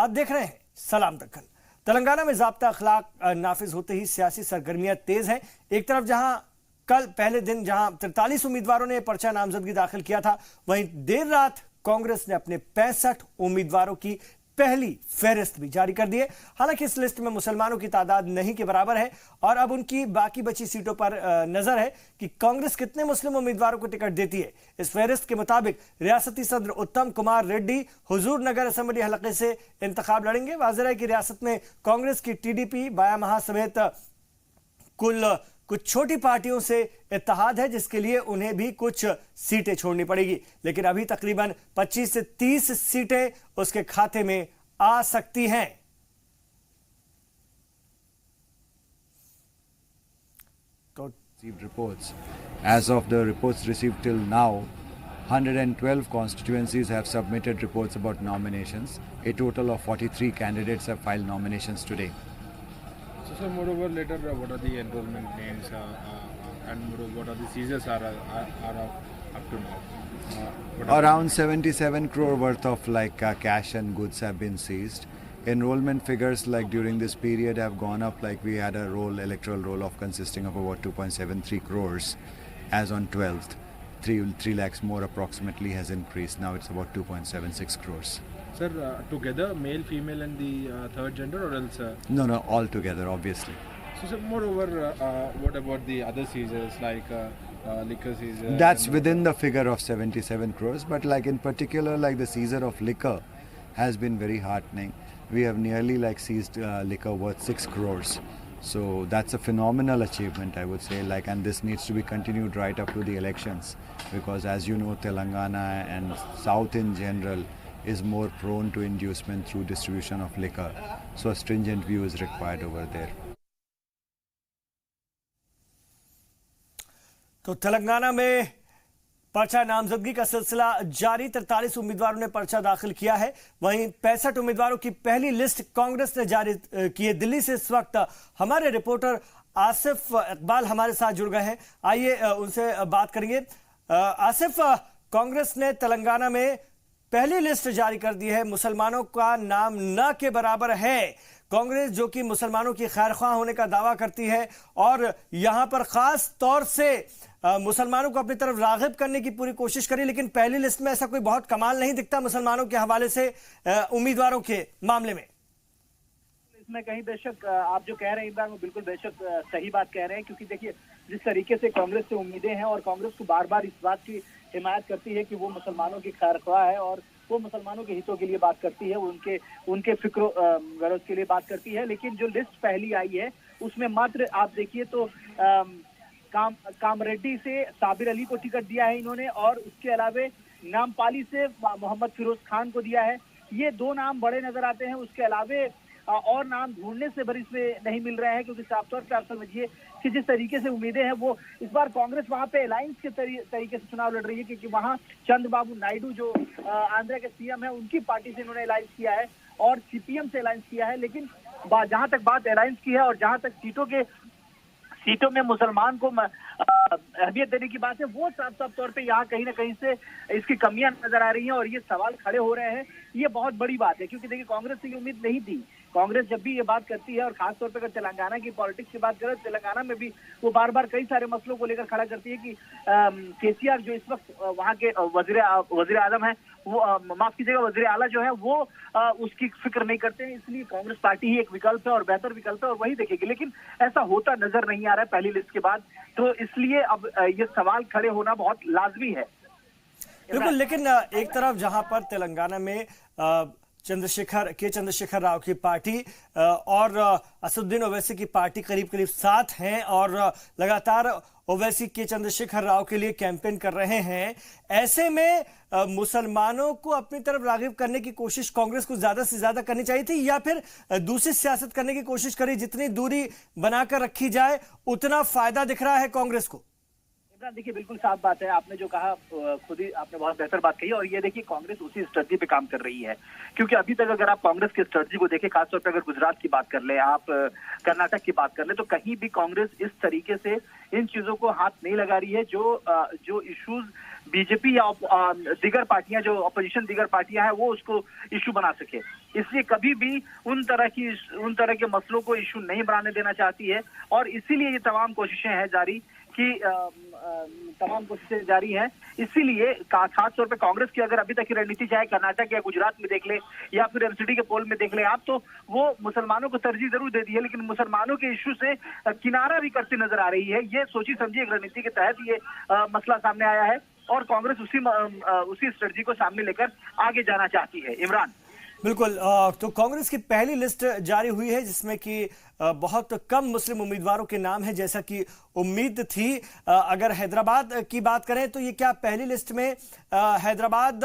आप देख रहे हैं सलाम दक्कन। तेलंगाना में ज़ाब्ता अखलाक नाफिज होते ही सियासी सरगर्मियां तेज हैं। एक तरफ जहां कल पहले दिन जहां 43 उम्मीदवारों ने पर्चा नामजदगी दाखिल किया था, वहीं देर रात कांग्रेस ने अपने 65 उम्मीदवारों की पहली फहरिस्त भी जारी कर दी है। हालांकि इस लिस्ट में मुसलमानों की तादाद नहीं के बराबर है और अब उनकी बाकी बची सीटों पर नजर है कि कांग्रेस कितने मुस्लिम उम्मीदवारों को टिकट देती है। इस फहरिस्त के मुताबिक रियासती सदर उत्तम कुमार रेड्डी हुजूर नगर असेंबली हलके से इंतखाब लड़ेंगे। वाज़ेह है कि रियासत में कांग्रेस की टीडीपी, बाया महा समेत कुल कुछ छोटी पार्टियों से इत्तेहाद है, जिसके लिए उन्हें भी कुछ सीटें छोड़नी पड़ेगी। लेकिन अभी तकरीबन 25 से 30 सीटें उसके खाते में आ सकती हैं। Reports. As of the reports received till now, 112 constituencies have submitted reports about nominations. A total of 43 candidates have filed nominations today. So moreover, later what are the enrollment names and moreover, what are the seizures are up to now? Around 77 crore worth of cash and goods have been seized. Enrollment figures during this period have gone up. We had a electoral roll of consisting of about 2.73 crores as on 12th. 3 lakhs more approximately has increased. Now it's about 2.76 crores. Sir, together, male, female and the third gender or else? No, all together, obviously. So, sir, moreover, what about the other seizures like liquor seizure? That's within the figure of 77 crores, but in particular, the seizure of liquor has been very heartening. We have nearly seized liquor worth 6 crores. So that's a phenomenal achievement, I would say, and this needs to be continued right up to the elections, because as you know, Telangana and South in general is more prone to inducement through distribution of liquor. So a stringent view is required over there. तो तेलंगाना में पर्चा नामजदगी का सिलसिला जारी। 43 उम्मीदवारों ने पर्चा दाखिल किया है। वहीं 65 उम्मीदवारों की पहली लिस्ट कांग्रेस ने जारी की है। दिल्ली से इस वक्त हमारे रिपोर्टर आसिफ इकबाल हमारे साथ जुड़ गए हैं। आइए उनसे बात करेंगे। आसिफ, कांग्रेस ने तेलंगाना में पहली लिस्ट जारी कर दी है। मुसलमानों का नाम न के बराबर है। कांग्रेस जो कि मुसलमानों की खैरख्वाह होने का दावा करती है और यहां पर खास तौर से मुसलमानों को अपनी तरफ राग़िब करने की पूरी कोशिश करी, लेकिन पहली लिस्ट में ऐसा कोई बहुत कमाल नहीं दिखता मुसलमानों के हवाले से उम्मीदवारों के मामले में। इसमें कहीं बेशक आप जो कह रहे हैं इमरान, वो बिल्कुल बेशक सही बात कह रहे हैं, क्योंकि देखिए जिस तरीके से कांग्रेस से उम्मीदें हैं और कांग्रेस को बार बार इस बात की हिमायत करती है कि वो मुसलमानों की खैरख्वाह है और वो मुसलमानों के हितों के लिए बात करती है, उनके फिक्र गरज के लिए बात करती है। लेकिन जो लिस्ट पहली आई है उसमें मात्र आप देखिए तो कामरेड्डी से साबिर अली को टिकट दिया है इन्होंने, और उसके अलावे नामपाली से मोहम्मद फिरोज खान को दिया है। ये 2 नाम बड़े नजर आते हैं। उसके अलावे और नाम ढूंढने से भर इसमें नहीं मिल रहे हैं, क्योंकि साफ तौर पर आप समझिए कि जिस तरीके से उम्मीदें हैं वो इस बार कांग्रेस वहां पे अलायंस के तरीके से चुनाव लड़ रही है, क्योंकि वहां चंद्रबाबू नायडू जो आंध्र के सीएम है उनकी पार्टी से इन्होंने अलायंस किया है और सीपीएम से अलायंस किया है। लेकिन जहां तक बात अलायंस की है और जहां तक सीटों में मुसलमान को अहमियत देने की बात है, वो साफ तौर पे यहाँ कहीं ना कहीं से इसकी कमियां नजर आ रही हैं और ये सवाल खड़े हो रहे हैं। ये बहुत बड़ी बात है, क्योंकि देखिए कांग्रेस से ये उम्मीद नहीं थी। कांग्रेस जब भी ये बात करती है और खासतौर पर अगर तेलंगाना की पॉलिटिक्स की बात करें, तेलंगाना में भी वो बार बार कई सारे मसलों को लेकर खड़ा करती है कि केसीआर जो इस वक्त वहाँ के वजीर आजम है, वो माफ कीजिएगा वजीर आला जो है वो उसकी फिक्र नहीं करते हैं। इसलिए कांग्रेस पार्टी ही एक विकल्प है और बेहतर विकल्प है और वही देखेगी। लेकिन ऐसा होता नजर नहीं आ रहा है पहली लिस्ट के बाद, तो इसलिए अब ये सवाल खड़े होना बहुत लाजमी है। बिल्कुल, लेकिन एक तरफ जहां पर तेलंगाना में चंद्रशेखर राव की पार्टी और असदुद्दीन ओवैसी की पार्टी करीब करीब साथ हैं और लगातार ओवैसी के चंद्रशेखर राव के लिए कैंपेन कर रहे हैं, ऐसे में मुसलमानों को अपनी तरफ राग़िब करने की कोशिश कांग्रेस को ज्यादा से ज्यादा करनी चाहिए थी, या फिर दूसरी सियासत करने की कोशिश करी? जितनी दूरी बनाकर रखी जाए उतना फायदा दिख रहा है कांग्रेस को। देखिए बिल्कुल साफ बात है, आपने जो कहा खुद ही आपने बहुत बेहतर बात कही। और ये देखिए कांग्रेस उसी स्ट्रेटजी पे काम कर रही है, क्योंकि अभी तक अगर आप कांग्रेस की स्ट्रेटजी को देखें, खासतौर पे अगर गुजरात की बात कर ले, आप कर्नाटक की बात कर ले, तो कहीं भी कांग्रेस इस तरीके से इन चीजों को हाथ नहीं लगा रही है जो इश्यूज बीजेपी या दीगर पार्टियां, जो अपोजिशन दीगर पार्टियां हैं, वो उसको इशू बना सके। इसलिए कभी भी उन तरह के मसलों को इशू नहीं बनाने देना चाहती है, और इसीलिए ये तमाम कोशिशें हैं जारी हैं। इसीलिए खास तौर पे कांग्रेस की अगर अभी तक की रणनीति चाहे कर्नाटक या गुजरात में देख ले या फिर एमसीडी के पोल में देख ले आप, तो वो मुसलमानों को तरजीह जरूर दे दी है, लेकिन मुसलमानों के इश्यू से किनारा भी करती नजर आ रही है। ये सोची समझी एक रणनीति के तहत ये मसला सामने आया है, और कांग्रेस उसी स्ट्रेटजी को सामने लेकर आगे जाना चाहती है। इमरान, बिल्कुल। तो कांग्रेस की पहली लिस्ट जारी हुई है जिसमें कि बहुत कम मुस्लिम उम्मीदवारों के नाम है, जैसा कि उम्मीद थी। अगर हैदराबाद की बात करें तो ये क्या पहली लिस्ट में हैदराबाद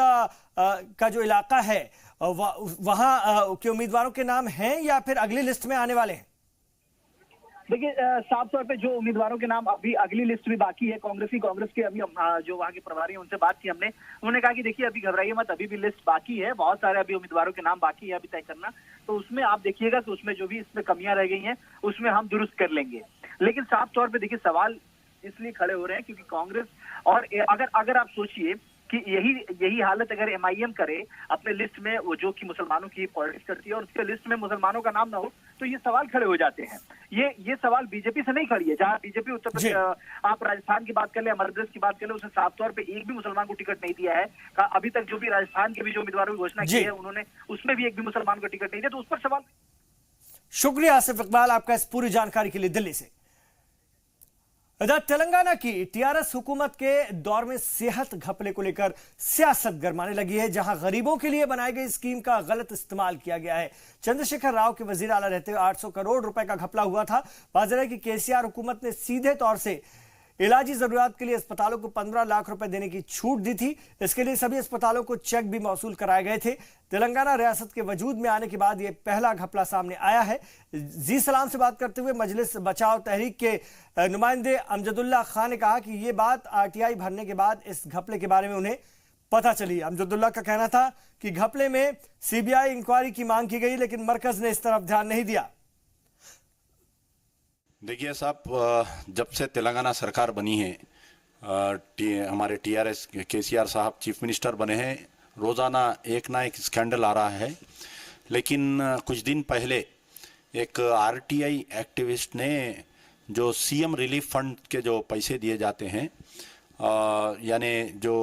का जो इलाका है वहां के उम्मीदवारों के नाम हैं या फिर अगली लिस्ट में आने वाले हैं? देखिए साफ तौर पे जो उम्मीदवारों के नाम, अभी अगली लिस्ट भी बाकी है कांग्रेस के अभी जो वहाँ के प्रभारी हैं उनसे बात की हमने, उन्होंने कहा कि देखिए अभी घबराइए मत, अभी भी लिस्ट बाकी है, बहुत सारे अभी उम्मीदवारों के नाम बाकी है अभी तय करना, तो उसमें आप देखिएगा कि उसमें जो भी इसमें कमियां रह गई हैं उसमें हम दुरुस्त कर लेंगे। लेकिन साफ तौर पर देखिए सवाल इसलिए खड़े हो रहे हैं क्योंकि कांग्रेस, और अगर आप सोचिए कि यही हालत अगर एमआईएम करे अपने लिस्ट में, वो जो कि मुसलमानों की पॉलिटिक्स करती है, और उसके लिस्ट में मुसलमानों का नाम ना हो, तो ये सवाल खड़े हो जाते हैं। ये सवाल बीजेपी से नहीं खड़ी है। जहां बीजेपी उत्तर प्रदेश, आप राजस्थान की बात कर ले, मध्य प्रदेश की बात कर ले, उसने साफ तौर पे एक भी मुसलमान को टिकट नहीं दिया है। अभी तक जो भी राजस्थान के भी जो उम्मीदवारों की घोषणा की है उन्होंने, उसमें भी एक भी मुसलमान को टिकट नहीं दिया, तो उस पर सवाल। शुक्रिया आसिफ इकबाल आपका इस पूरी जानकारी के लिए दिल्ली से। इधर तेलंगाना की टीआरएस हुकूमत के दौर में सेहत घपले को लेकर सियासत गरमाने लगी है, जहां गरीबों के लिए बनाई गई स्कीम का गलत इस्तेमाल किया गया है। चंद्रशेखर राव के वजीर आला रहते हुए 800 करोड़ रुपए का घपला हुआ था। वाज़ेह है कि केसीआर हुकूमत ने सीधे तौर से इलाजी जरूरत के लिए अस्पतालों को 15 लाख रुपए देने की छूट दी थी। इसके लिए सभी अस्पतालों को चेक भी मौसूल कराए गए थे। तेलंगाना रियासत के वजूद में आने के बाद यह पहला घपला सामने आया है। जी सलाम से बात करते हुए मजलिस बचाओ तहरीक के नुमाइंदे अमजदुल्ला खान ने कहा कि यह बात आरटीआई भरने के बाद इस घपले के बारे में उन्हें पता चली। अमजदुल्ला का कहना था कि घपले में सीबीआई इंक्वायरी की मांग की गई, लेकिन मरकज ने इस तरफ ध्यान नहीं दिया। देखिए साहब, जब से तेलंगाना सरकार बनी है, हमारे टीआरएस केसीआर साहब चीफ मिनिस्टर बने हैं, रोज़ाना एक ना एक स्कैंडल आ रहा है। लेकिन कुछ दिन पहले एक आरटीआई एक्टिविस्ट ने जो सीएम रिलीफ फंड के जो पैसे दिए जाते हैं, यानी जो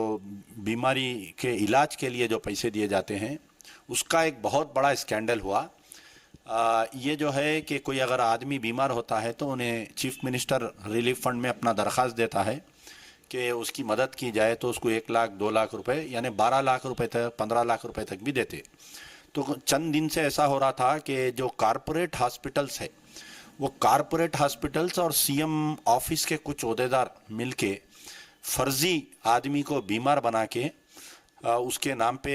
बीमारी के इलाज के लिए जो पैसे दिए जाते हैं, उसका एक बहुत बड़ा स्कैंडल हुआ। ये जो है कि कोई अगर आदमी बीमार होता है तो उन्हें चीफ मिनिस्टर रिलीफ फंड में अपना दरख्वास्त देता है कि उसकी मदद की जाए, तो उसको 1 लाख 2 लाख रुपए यानी 12 लाख रुपए तक 15 लाख रुपए तक भी देते। तो चंद दिन से ऐसा हो रहा था कि जो कारपोरेट हॉस्पिटल्स है, वो कारपोरेट हॉस्पिटल्स और सीएम ऑफिस के कुछ ओहदेदार मिलके फर्जी आदमी को बीमार बना के उसके नाम पे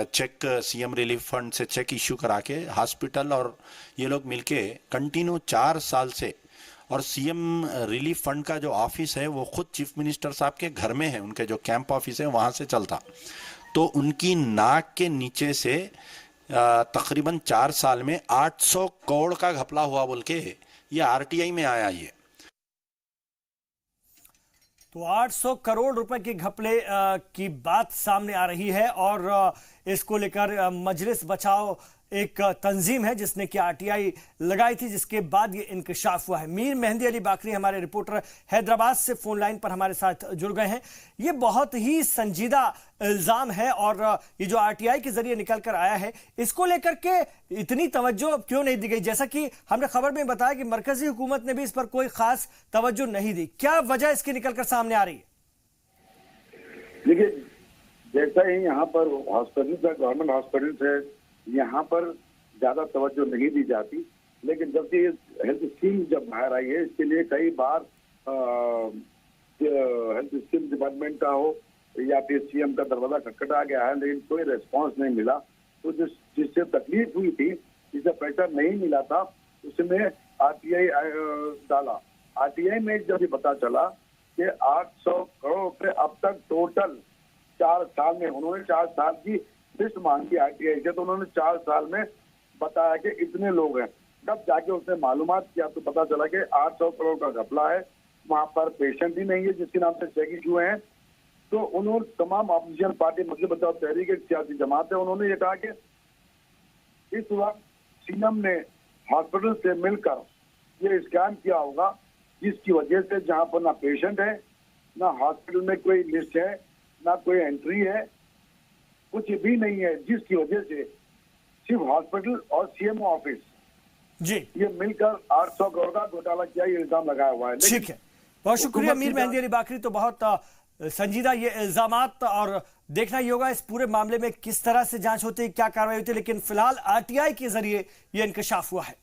चेक, सीएम रिलीफ फंड से चेक इश्यू करा के हॉस्पिटल और ये लोग मिलके कंटिन्यू 4 साल से, और सीएम रिलीफ फंड का जो ऑफिस है वो खुद चीफ मिनिस्टर साहब के घर में है, उनके जो कैंप ऑफिस है वहाँ से चलता। तो उनकी नाक के नीचे से तकरीबन 4 साल में 800 करोड़ का घपला हुआ बोल के ये आरटीआई में आया। ये तो 800 करोड़ रुपए के घपले की बात सामने आ रही है, और इसको लेकर मजलिस बचाओ एक तंजीम है जिसने कि आरटीआई लगाई थी, जिसके बाद ये इंकशाफ हुआ है। मीर मेहंदी अली बाकरी हमारे रिपोर्टर हैदराबाद से फोन लाइन पर हमारे साथ जुड़ गए हैं। ये बहुत ही संजीदा इल्जाम है, और ये जो आरटीआई के जरिए निकल कर आया है, इसको लेकर के इतनी तवज्जो क्यों नहीं दी गई? जैसा कि हमने खबर में बताया कि मरकजी हुकूमत ने भी इस पर कोई खास तवज्जो नहीं दी। क्या वजह इसकी निकलकर सामने आ रही है? देखिए, जैसा ही यहाँ पर हॉस्पिटल है, गवर्नमेंट हॉस्पिटल है, यहाँ पर ज्यादा तवज्जो नहीं दी जाती, लेकिन जब से हेल्थ स्कीम जब बाहर आई है, इसके लिए कई बार हेल्थ स्कीम डिपार्टमेंट का हो या फिर सीएम का दरवाजा खटखटा गया है, लेकिन कोई रिस्पांस नहीं मिला। तो जिससे तकलीफ हुई थी, जिसे पैसा नहीं मिला था, उसमें आरटीआई डाला। आरटीआई में जब ये पता चला कि 800 करोड़ रुपए अब तक टोटल 4 साल में, उन्होंने 4 साल की लिस्ट मांगी आरटीआई से, तो उन्होंने 4 साल में बताया कि इतने लोग हैं। तब जाके उसने मालूमात किया तो पता चला कि 800 करोड़ का घपला है, वहां पर पेशेंट ही नहीं है जिसके नाम से चेक इशू हैं। तो उन्होंने तमाम अपोजिशन पार्टी मजलिस बचाओ तहरीक एक सियासी जमात है, उन्होंने ये कहा कि इस वक्त सीएम ने हॉस्पिटल से मिलकर ये स्कैम किया होगा, जिसकी वजह से जहां पर ना पेशेंट है, ना हॉस्पिटल में कोई लिस्ट है, ना कोई एंट्री है, कुछ भी नहीं है, जिसकी वजह से सिर्फ हॉस्पिटल और सीएमओ ऑफिस जी ये मिलकर 800 करोड़ का घोटाला किया, ये इल्जाम लगाया हुआ है। ठीक है, बहुत शुक्रिया मीर मेहंदी अली बाकरी। तो बहुत संजीदा ये इल्जामात, और देखना ये होगा इस पूरे मामले में किस तरह से जांच होती है, क्या कार्रवाई होती है, लेकिन फिलहाल आरटीआई के जरिए ये इंकशाफ हुआ है।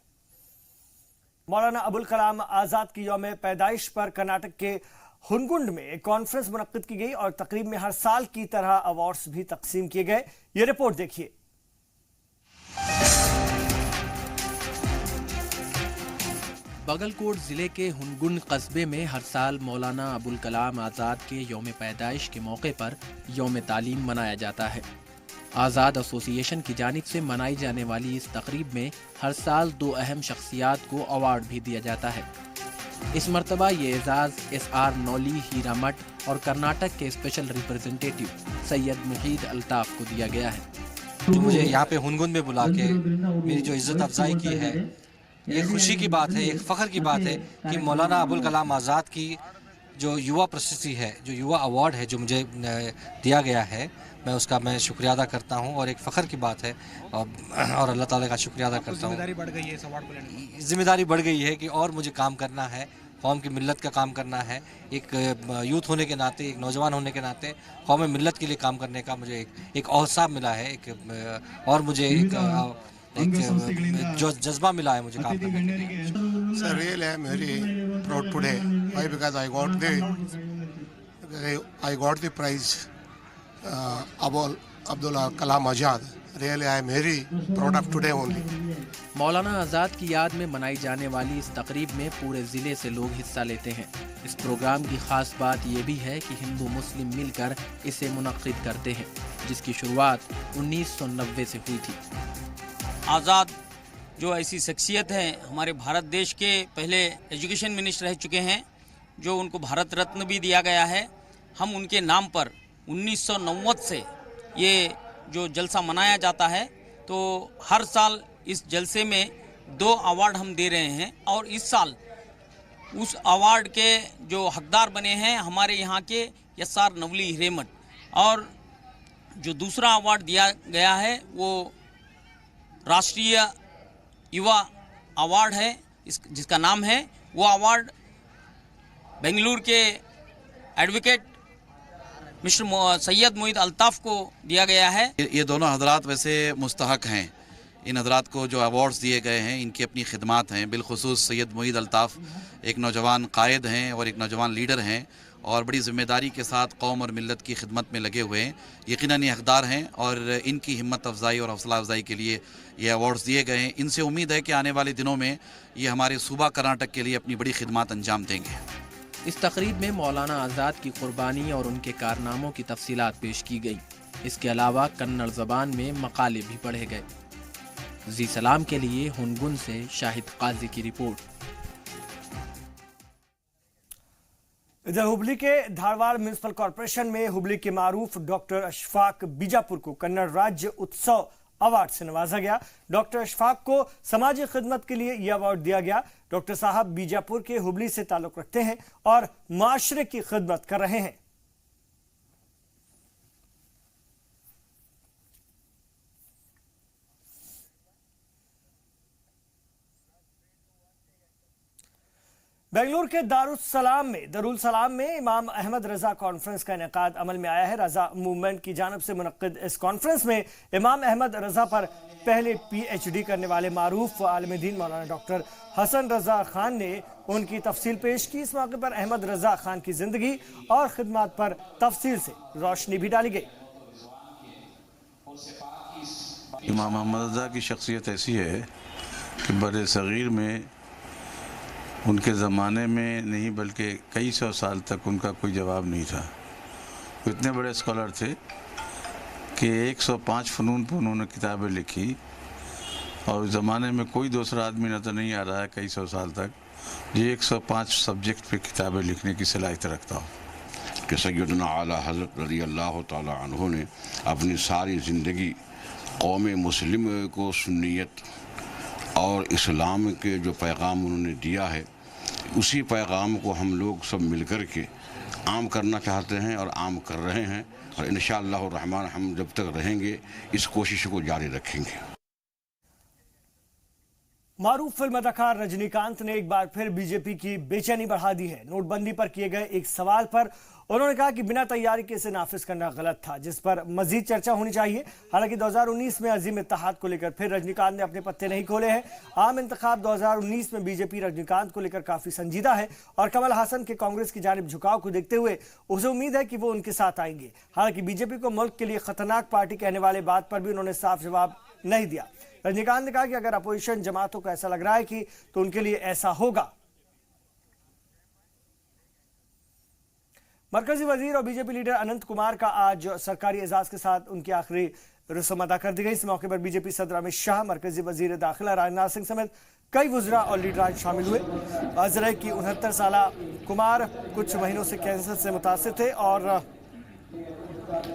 मौलाना अबुल कलाम आजाद की यौम पैदाइश पर कर्नाटक के हुनगुंड में एक कॉन्फ्रेंस मुनक्किद की गई और तकरीब में हर साल की तरह अवार्ड्स भी तकसीम किए गए। ये रिपोर्ट देखिए। बागलकोट जिले के हुनगुंड कस्बे में हर साल मौलाना अबुल कलाम आज़ाद के यौम पैदाइश के मौके पर यौम तालीम मनाया जाता है। आज़ाद एसोसिएशन की जानिब से मनाई जाने वाली इस तकरीब में हर साल 2 अहम शख्सियात को अवार्ड भी दिया जाता है। इस मरतबा ये एजाज़ SR नौली हीरामठ और कर्नाटक के स्पेशल रिप्रेजेंटेटिव सैयद मुहीद अल्ताफ को दिया गया है। जो मुझे यहाँ पे हुनगुंद में बुला के मेरी जो इज्जत अफजाई की है, ये खुशी की बात है, एक फ़ख्र की बात है कि मौलाना अबुल कलाम आज़ाद की जो युवा प्रशस्ति है, जो युवा अवार्ड है जो मुझे दिया गया है, मैं शुक्रिया अदा करता हूँ और एक फ़ख्र की बात है और अल्लाह ताला का शुक्रिया अदा करता हूँ। जिम्मेदारी बढ़ गई है इस अवार्ड को लेने की। जिम्मेदारी बढ़ गई है कि और मुझे काम करना है, कौम की मिल्लत का काम करना है। एक यूथ होने के नाते, एक नौजवान होने के नाते कौम मिल्लत के लिए काम करने का मुझे एक अहसास मिला है, और मुझे एक जो जज्बा मिला है मुझे काम करने के लिए। Sir, really I am very proud today. Why? Because I got the prize Abdul Kalam Azad. Really I am very proud of today only. मौलाना आज़ाद की याद में मनाई जाने वाली इस तकरीब में पूरे ज़िले से लोग हिस्सा लेते हैं। इस प्रोग्राम की ख़ास बात यह भी है कि हिंदू मुस्लिम मिलकर इसे मुनक्किद करते हैं, जिसकी शुरुआत 1990 से हुई थी। आज़ाद जो ऐसी शख्सियत है, हमारे भारत देश के पहले एजुकेशन मिनिस्टर रह चुके हैं, जो उनको भारत रत्न भी दिया गया है। हम उनके नाम पर 1990 से ये जो जलसा मनाया जाता है, तो हर साल इस जलसे में 2 अवार्ड हम दे रहे हैं, और इस साल उस अवार्ड के जो हकदार बने हैं हमारे यहाँ के SR नवली हीरामठ, और जो दूसरा अवार्ड दिया गया है वो राष्ट्रीय युवा अवार्ड है, जिसका नाम है, वो अवार्ड बेंगलुरु के एडवोकेट मिस्टर सैयद मुहीद अल्ताफ को दिया गया है। ये दोनों हजरात वैसे मुस्तहक हैं। इन हजरात को जो अवार्ड्स दिए गए हैं इनकी अपनी खिदमात हैं। बिलखुसूस सैयद मुहीद अल्ताफ एक नौजवान कायद हैं और एक नौजवान लीडर हैं, और बड़ी ज़िम्मेदारी के साथ कौम और मिल्लत की खिदमत में लगे हुए हैं। यकीनन ये हकदार हैं और इनकी हिम्मत अफजाई और हौसला अफजाई के लिए ये अवार्ड्स दिए गए हैं। इनसे उम्मीद है कि आने वाले दिनों में ये हमारे सूबा कर्नाटक के लिए अपनी बड़ी खिदमत अंजाम देंगे। इस तकरीब में मौलाना आज़ाद की कुर्बानी और उनके कारनामों की तफसीलात पेश की गई। इसके अलावा कन्नड़ ज़बान में मकाले भी पढ़े गए। जी सलाम के लिए हुनगुन से शाहिद काजी की रिपोर्ट। इधर हुबली के धारवाड़ म्युनिसिपल कॉर्पोरेशन में हुबली के मारूफ डॉक्टर अशफाक बीजापुर को कन्नड़ राज्य उत्सव अवार्ड से नवाजा गया। डॉक्टर अशफाक को समाजी खिदमत के लिए यह अवार्ड दिया गया। डॉक्टर साहब बीजापुर के हुबली से ताल्लुक रखते हैं और माशरे की खिदमत कर रहे हैं। बेंगलुरु के दारुल सलाम में इमाम अहमद रजा कॉन्फ्रेंस का इनेकाद अमल में आया है। रजा मूवमेंट की जानिब से मुनक्किद इस कॉन्फ्रेंस में इमाम अहमद रजा पर पहले PhD करने वाले मारूफ आलिम दीन मौलाना डॉक्टर हसन रजा खान ने उनकी तफसील पेश की। इस मौके पर अहमद रजा खान की जिंदगी और खिदमत पर तफसील से रोशनी भी डाली गई। इमाम अहमद रजा की शख्सियत ऐसी है कि बड़े सगीर में उनके ज़माने में नहीं बल्कि कई सौ साल तक उनका कोई जवाब नहीं था। वो इतने बड़े स्कॉलर थे कि 105 फ़नून पर उन्होंने किताबें लिखी और उस ज़माने में कोई दूसरा आदमी नज़र नहीं आ रहा है कई सौ साल तक जो 105 सब्जेक्ट पे किताबें लिखने की सलाहियत रखता हो। कि सैयदना आला हज़रत रज़ी अल्लाह ताला अन्हु ने अपनी सारी ज़िंदगी कौम मुस्लिम को सुन्नियत और इस्लाम के जो पैगाम उन्होंने दिया है, उसी पैगाम को हम लोग सब मिलकर के आम करना चाहते हैं और आम कर रहे हैं, और इंशाअल्लाह रहमान हम जब तक रहेंगे इस कोशिश को जारी रखेंगे। मारूफ फिल्म अदाकार रजनीकांत ने एक बार फिर बीजेपी की बेचैनी बढ़ा दी है। नोटबंदी पर किए गए एक सवाल पर उन्होंने कहा कि बिना तैयारी के इसे नाफिज करना गलत था, जिस पर मजीद चर्चा होनी चाहिए। हालांकि 2019 में अजीम इत्तेहाद को लेकर फिर रजनीकांत ने अपने पत्ते नहीं खोले हैं। आम इंतखाब 2019 में बीजेपी रजनीकांत को लेकर काफी संजीदा है और कमल हासन के कांग्रेस की जानिब झुकाव को देखते हुए उसे उम्मीद है कि वो उनके साथ आएंगे। हालांकि बीजेपी को मुल्क के लिए खतरनाक पार्टी कहने वाले बात पर भी उन्होंने साफ जवाब नहीं दिया। रजनीकांत ने कहा कि अगर अपोजिशन जमातों को ऐसा लग रहा है कि तो उनके लिए ऐसा होगा। मरकजी वजीर और बीजेपी लीडर अनंत कुमार का आज सरकारी एजाज के साथ उनकी आखिरी रस्म अदा कर दी गई। इस मौके पर बीजेपी सदर अमित शाह, मरकजी वजीर दाखिला राजनाथ सिंह समेत कई वुज़रा और लीडरान शामिल हुए। वाज़ेह है कि 69 साल कुमार कुछ महीनों से कैंसर से मुतासिर थे और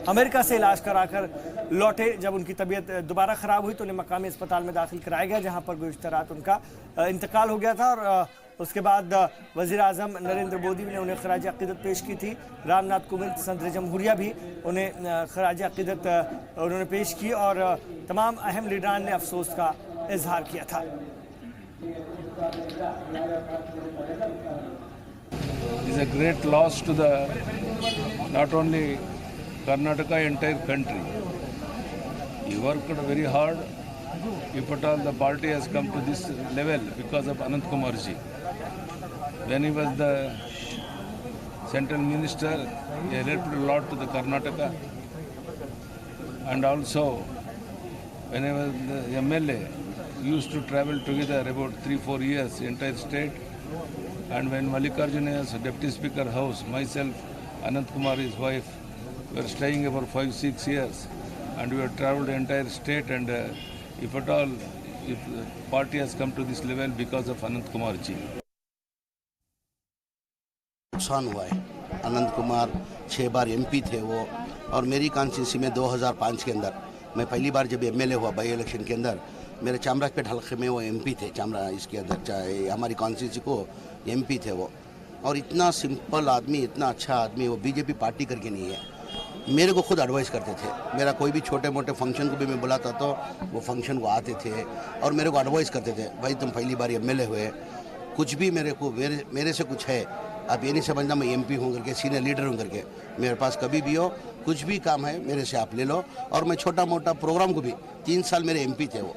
अमेरिका से इलाज कराकर लौटे। जब उनकी तबीयत दोबारा ख़राब हुई तो उन्हें मकामी अस्पताल में दाखिल कराया गया, जहां पर गुज़िश्ता रात उनका इंतकाल हो गया था। और उसके बाद वज़ीर आज़म नरेंद्र मोदी ने उन्हें खराज अक़ीदत पेश की थी। रामनाथ कोविंद सदर जमहूरिया भी उन्हें खराज अक़ीदत उन्होंने पेश की और तमाम अहम लीडरान ने अफसोस का इजहार किया था। It's a great loss to the not only Karnataka, entire country. He worked very hard. If at all the party has come to this level because of Anant Kumar ji. When he was the central minister, he helped a lot to the Karnataka. And also, when he was the MLA, we used to travel together about 3-4 years, entire state. And when Mallikarjuna's Deputy Speaker House, myself, Anant Kumar, his wife, we were staying about 5-6 years, and we have travelled the entire state. And if at all, if the party has come to this level because of Anant Kumar ji. नुकसान हुआ है। अनंत कुमार 6 बार MP थे वो, और मेरी constituency में 2005 के अंदर मैं पहली बार जब एमएलए हुआ बाई इलेक्शन के अंदर, मेरे चामराजपेट हल्के में वो एमपी थे। इसके अंदर चाहे हमारी कॉन्स्टिट्यूंसी को एमपी थे वो, और इतना सिंपल आदमी, इतना अच्छा आदमी, वो बीजेपी पार्टी करके नहीं है। मेरे को खुद एडवाइस करते थे। मेरा कोई भी छोटे मोटे फंक्शन को भी मैं बुलाता तो वो फंक्शन को आते थे और मेरे को एडवाइस करते थे, भाई तुम पहली बार एमएलए हुए, कुछ भी मेरे से कुछ है, आप ये नहीं समझना मैं एमपी हूँ करके, सीनियर लीडर हूँ करके। मेरे पास कभी भी हो, कुछ भी काम है मेरे से आप ले लो। और मैं छोटा मोटा प्रोग्राम को भी 3 साल मेरे एमपी थे वो।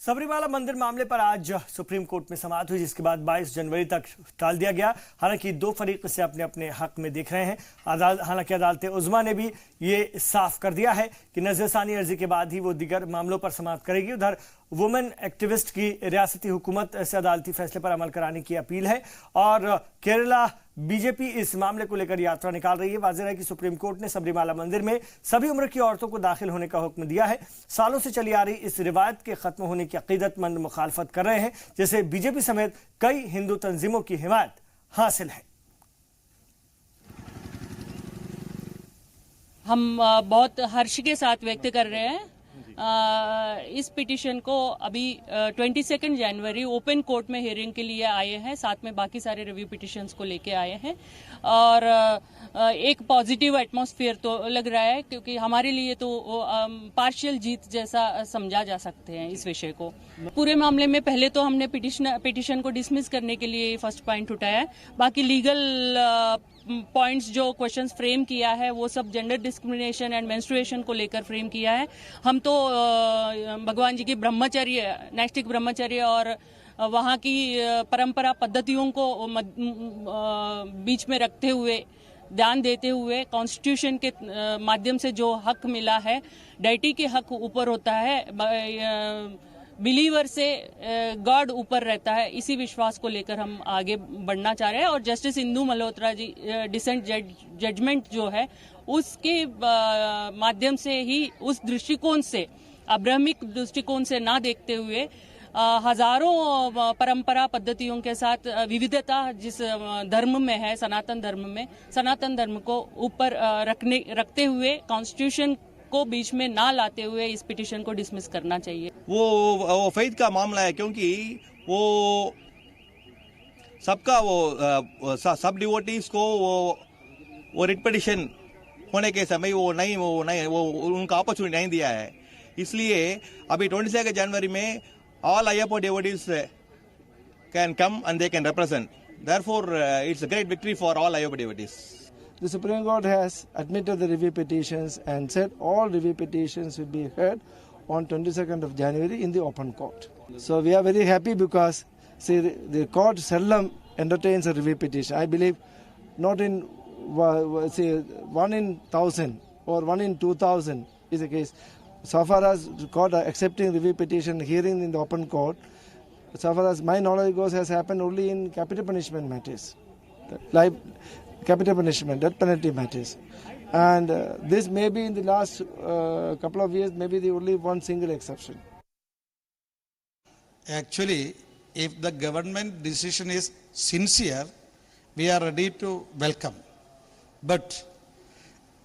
सबरीमाला मंदिर मामले पर आज सुप्रीम कोर्ट में समाअत हुई, जिसके बाद 22 जनवरी तक टाल दिया गया। हालांकि 2 फरीक इसे अपने अपने हक में देख रहे हैं। हालांकि अदालत उज़्मा ने भी ये साफ कर दिया है कि नज़रसानी अर्जी के बाद ही वो दीगर मामलों पर समाअत करेगी। उधर वुमेन एक्टिविस्ट की रियासती हुकूमत से अदालती फैसले पर अमल कराने की अपील है और केरला बीजेपी इस मामले को लेकर यात्रा निकाल रही है। वाज़ेह है कि सुप्रीम कोर्ट ने सबरीमाला मंदिर में सभी उम्र की औरतों को दाखिल होने का हुक्म दिया है। सालों से चली आ रही इस रिवायत के खत्म होने की अकीदतमंद मुखालफत कर रहे हैं, जिसे बीजेपी समेत कई हिंदू तंजीमों की हिमायत हासिल है। हम बहुत हर्ष के साथ व्यक्त कर रहे हैं इस पिटीशन को। अभी 22 जनवरी ओपन कोर्ट में हियरिंग के लिए आए हैं, साथ में बाकी सारे रिव्यू पिटीशंस को लेके आए हैं और एक पॉजिटिव एटमॉस्फेयर तो लग रहा है, क्योंकि हमारे लिए तो पार्शियल जीत जैसा समझा जा सकते हैं इस विषय को। पूरे मामले में पहले तो हमने पिटीशन को डिसमिस करने के लिए फर्स्ट पॉइंट उठाया है। बाकी लीगल पॉइंट्स जो क्वेश्चंस फ्रेम किया है वो सब जेंडर डिस्क्रिमिनेशन एंड मेंस्ट्रुएशन को लेकर फ्रेम किया है। हम तो भगवान जी की ब्रह्मचर्य, नैष्ठिक ब्रह्मचर्य और वहाँ की परंपरा पद्धतियों को बीच में रखते हुए, ध्यान देते हुए, कॉन्स्टिट्यूशन के माध्यम से जो हक मिला है, डाइटी के हक ऊपर होता है, बिलीवर से गॉड ऊपर रहता है, इसी विश्वास को लेकर हम आगे बढ़ना चाह रहे हैं। और justice Indu Malhotra ji decent judgement जो है उसके माध्यम से ही, उस दृष्टिकोण से, अब्राहमिक दृष्टिकोण से ना देखते हुए हजारों परंपरा पद्धतियों के साथ विविधता जिस धर्म में है, सनातन धर्म में, सनातन धर्म को ऊपर रखते हुए, कॉन्स्टिट्यूशन को बीच में ना लाते हुए इस पिटीशन को डिसमिस करना चाहिए। वो फेथ का मामला है, क्योंकि वो सबका वो सब डिवोटीज को वो रिट पिटीशन होने के समय वो उनका अपॉर्चुनिटी नहीं दिया है। इसलिए अभी 22 जनवरी में all Ayyappa devotees can come and they can represent. Therefore, it's a great victory for all Ayyappa devotees. The Supreme Court has admitted the review petitions and said all review petitions will be heard on 22nd of January in the open court. So we are very happy because the court seldom entertains a review petition. I believe not in one in 1,000 or 1 in 2,000 is the case. So far as court accepting review petition hearing in the open court, so far as my knowledge goes, has happened only in capital punishment matters, like capital punishment, death penalty matters. And this may be in the last couple of years, maybe the only one single exception. Actually, if the government decision is sincere, we are ready to welcome. But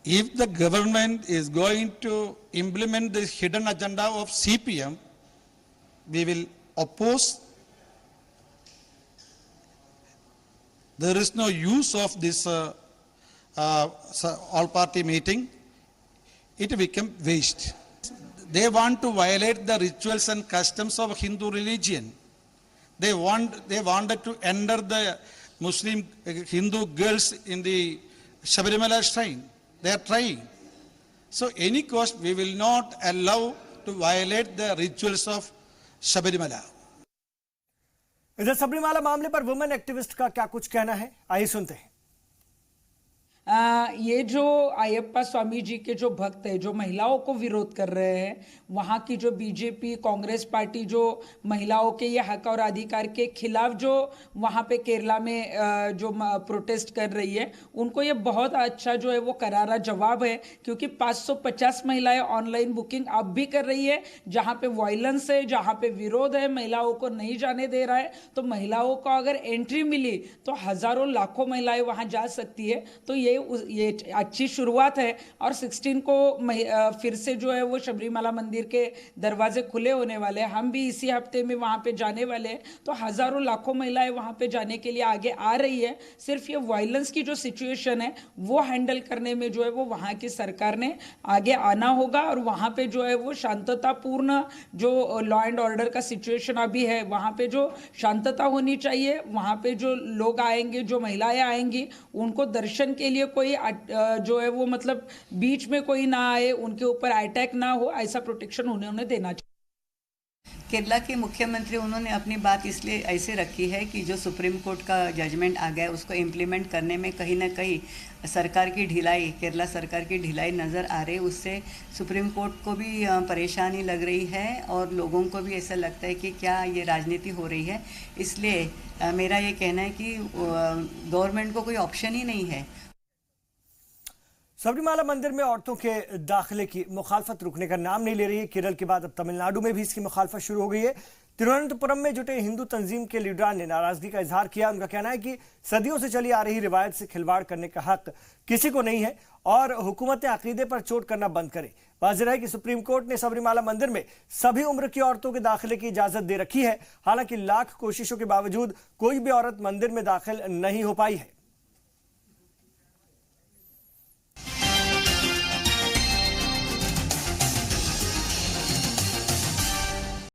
if the government is going to implement this hidden agenda of CPM, we will oppose. There is no use of this all-party meeting. It became waste. They want to violate the rituals and customs of Hindu religion. They wanted to enter the Muslim Hindu girls in the Sabarimala shrine. They are trying. So any cost, we will not allow to violate the rituals of Sabarimala. इधर सबरीमाला मामले पर women activist का क्या कुछ कहना है, आइए सुनते हैं। ये जो अयप्पा स्वामी जी के जो भक्त है, जो महिलाओं को विरोध कर रहे हैं, वहाँ की जो बीजेपी कांग्रेस पार्टी जो महिलाओं के ये हक और अधिकार के खिलाफ जो वहाँ पे केरला में जो प्रोटेस्ट कर रही है, उनको ये बहुत अच्छा जो है वो करारा जवाब है। क्योंकि 550 महिलाएं ऑनलाइन बुकिंग अब भी कर रही है। जहाँ पे वायलेंस है, जहाँ पे विरोध है, महिलाओं को नहीं जाने दे रहा है, तो महिलाओं को अगर एंट्री मिली तो हजारों लाखों महिलाएं वहाँ जा सकती है। तो ये अच्छी शुरुआत है। और 16 को फिर से जो है वो सबरीमाला मंदिर के दरवाजे खुले होने वाले हैं। हम भी इसी हफ्ते में वहाँ पे जाने वाले हैं। तो हजारों लाखों महिलाएं वहाँ पे जाने के लिए आगे आ रही है। सिर्फ ये वायलेंस की जो सिचुएशन है वो हैंडल करने में जो है वो वहाँ की सरकार ने आगे आना होगा। और वहाँ पे जो है वो शांततापूर्ण जो लॉ एंड ऑर्डर का सिचुएशन अभी है, वहाँ पे जो शांतता होनी चाहिए। वहाँ पे जो लोग आएंगे, जो महिलाएं आएंगी, उनको दर्शन के लिए कोई जो है वो मतलब बीच में कोई ना आए, उनके ऊपर अटैक ना हो, ऐसा प्रोटेक्शन उन्होंने देना चाहिए। केरला के मुख्यमंत्री उन्होंने अपनी बात इसलिए ऐसे रखी है कि जो सुप्रीम कोर्ट का जजमेंट आ गया उसको इम्प्लीमेंट करने में कहीं ना कहीं सरकार की ढिलाई, केरला सरकार की ढिलाई नज़र आ रही है। उससे सुप्रीम कोर्ट को भी परेशानी लग रही है और लोगों को भी ऐसा लगता है कि क्या ये राजनीति हो रही है। इसलिए मेरा ये कहना है कि गवर्नमेंट को कोई ऑप्शन ही नहीं है। सबरीमाला मंदिर में औरतों के दाखिले की मुखालफत रुकने का नाम नहीं ले रही है। केरल के बाद अब तमिलनाडु में भी इसकी मुखालफत शुरू हो गई है। तिरुवनंतपुरम में जुटे हिंदू तंजीम के लीडरान ने नाराजगी का इजहार किया। उनका कहना है कि सदियों से चली आ रही रिवायत से खिलवाड़ करने का हक किसी को नहीं है और हुकूमतें अकीदे पर चोट करना बंद करें। वाज़ेह है कि सुप्रीम कोर्ट ने सबरीमाला मंदिर में सभी उम्र की औरतों के दाखिले की इजाजत दे रखी है। हालांकि लाख कोशिशों के बावजूद कोई भी औरत मंदिर में दाखिल नहीं हो पाई है।